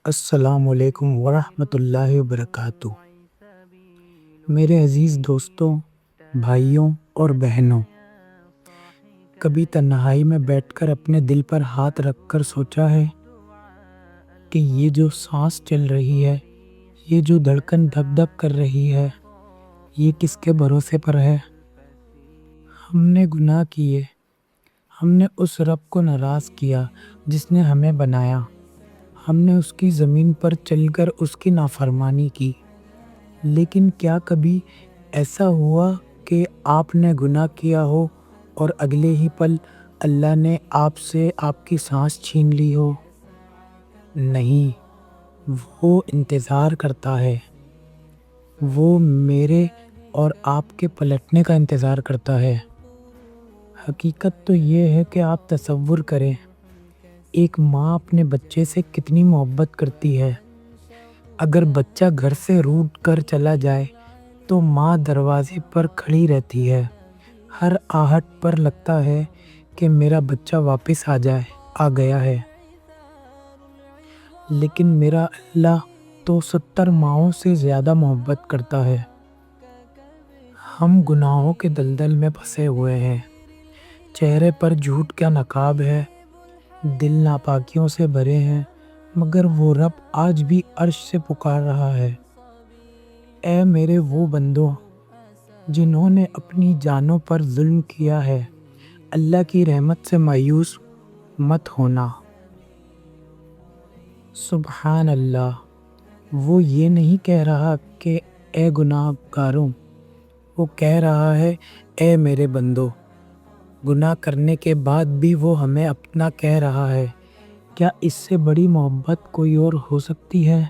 السلام علیکم ورحمۃ اللہ وبرکاتہ۔ میرے عزیز دوستوں، بھائیوں اور بہنوں، کبھی تنہائی میں بیٹھ کر اپنے دل پر ہاتھ رکھ کر سوچا ہے کہ یہ جو سانس چل رہی ہے، یہ جو دھڑکن دھک دھک کر رہی ہے، یہ کس کے بھروسے پر ہے؟ ہم نے گناہ کیے، ہم نے اس رب کو ناراض کیا جس نے ہمیں بنایا، ہم نے اس کی زمین پر چل کر اس کی نافرمانی کی۔ لیکن کیا کبھی ایسا ہوا کہ آپ نے گناہ کیا ہو اور اگلے ہی پل اللہ نے آپ سے آپ کی سانس چھین لی ہو؟ نہیں، وہ انتظار کرتا ہے، وہ میرے اور آپ کے پلٹنے کا انتظار کرتا ہے۔ حقیقت تو یہ ہے کہ آپ تصور کریں، ایک ماں اپنے بچے سے کتنی محبت کرتی ہے۔ اگر بچہ گھر سے روٹھ کر چلا جائے تو ماں دروازے پر کھڑی رہتی ہے، ہر آہٹ پر لگتا ہے کہ میرا بچہ واپس آ گیا ہے۔ لیکن میرا اللہ تو 70 ماؤں سے زیادہ محبت کرتا ہے۔ ہم گناہوں کے دلدل میں پھنسے ہوئے ہیں، چہرے پر جھوٹ کا نقاب ہے، دل ناپاکیوں سے بھرے ہیں، مگر وہ رب آج بھی عرش سے پکار رہا ہے، اے میرے وہ بندوں جنہوں نے اپنی جانوں پر ظلم کیا ہے، اللہ کی رحمت سے مایوس مت ہونا۔ سبحان اللہ، وہ یہ نہیں کہہ رہا کہ اے گناہ گاروں، وہ کہہ رہا ہے اے میرے بندوں۔ گناہ کرنے کے بعد بھی وہ ہمیں اپنا کہہ رہا ہے۔ کیا اس سے بڑی محبت کوئی اور ہو سکتی ہے؟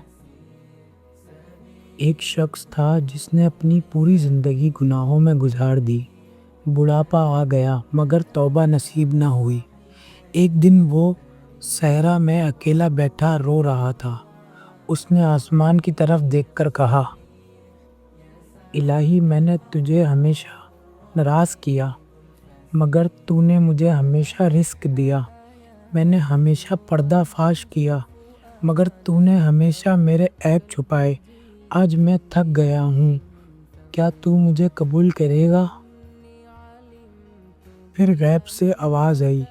ایک شخص تھا جس نے اپنی پوری زندگی گناہوں میں گزار دی، بڑھاپا آ گیا مگر توبہ نصیب نہ ہوئی۔ ایک دن وہ صحرا میں اکیلا بیٹھا رو رہا تھا۔ اس نے آسمان کی طرف دیکھ کر کہا، الہی، میں نے تجھے ہمیشہ ناراض کیا، مگر تو نے مجھے ہمیشہ رزق دیا۔ میں نے ہمیشہ پردہ فاش کیا، مگر تو نے ہمیشہ میرے عیب چھپائے۔ آج میں تھک گیا ہوں، کیا تو مجھے قبول کرے گا؟ پھر غیب سے آواز آئی،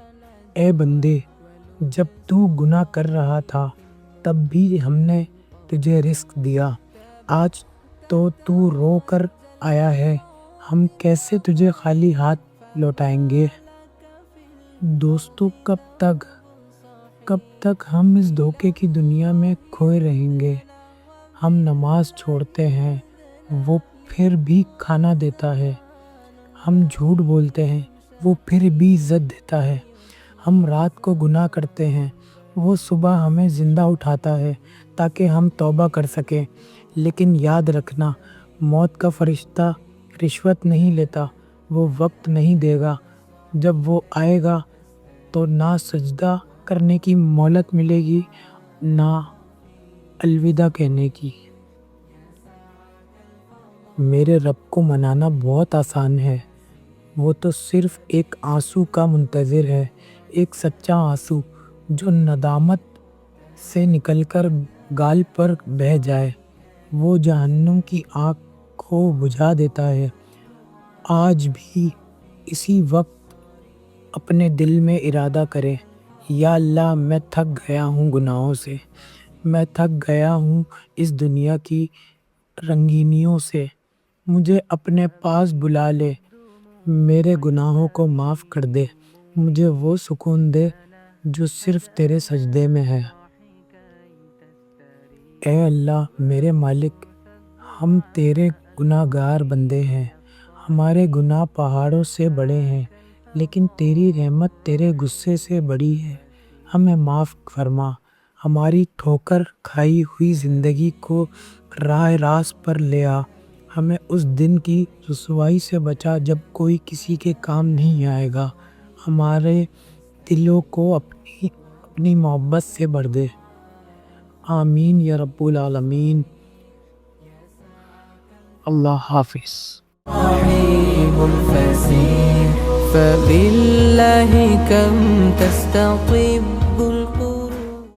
اے بندے، جب تو گناہ کر رہا تھا تب بھی ہم نے تجھے رزق دیا، آج تو رو کر آیا ہے، ہم کیسے تجھے خالی ہاتھ لوٹائیں گے؟ دوستو، کب تک ہم اس دھوکے کی دنیا میں کھوئے رہیں گے؟ ہم نماز چھوڑتے ہیں، وہ پھر بھی کھانا دیتا ہے، ہم جھوٹ بولتے ہیں، وہ پھر بھی عزت دیتا ہے، ہم رات کو گناہ کرتے ہیں، وہ صبح ہمیں زندہ اٹھاتا ہے تاکہ ہم توبہ کر سکیں۔ لیکن یاد رکھنا، موت کا فرشتہ رشوت نہیں لیتا، وہ وقت نہیں دے گا، جب وہ آئے گا تو نہ سجدہ کرنے کی مہلت ملے گی نہ الوداع کہنے کی۔ میرے رب کو منانا بہت آسان ہے، وہ تو صرف ایک آنسو کا منتظر ہے، ایک سچا آنسو جو ندامت سے نکل کر گال پر بہہ جائے، وہ جہنم کی آگ کو بجھا دیتا ہے۔ آج بھی اسی وقت اپنے دل میں ارادہ کریں، یا اللہ، میں تھک گیا ہوں گناہوں سے، میں تھک گیا ہوں اس دنیا کی رنگینیوں سے، مجھے اپنے پاس بلا لے، میرے گناہوں کو معاف کر دے، مجھے وہ سکون دے جو صرف تیرے سجدے میں ہے۔ اے اللہ میرے مالک، ہم تیرے گناہ گار بندے ہیں، ہمارے گناہ پہاڑوں سے بڑے ہیں، لیکن تیری رحمت تیرے غصے سے بڑی ہے، ہمیں معاف فرما، ہماری ٹھوکر کھائی ہوئی زندگی کو راہ راست پر لے آ، ہمیں اس دن کی رسوائی سے بچا جب کوئی کسی کے کام نہیں آئے گا، ہمارے دلوں کو اپنی محبت سے بھر دے، آمین یا رب العالمین۔ اللہ حافظ۔ رحيم فسيح فبالله كم تستطيب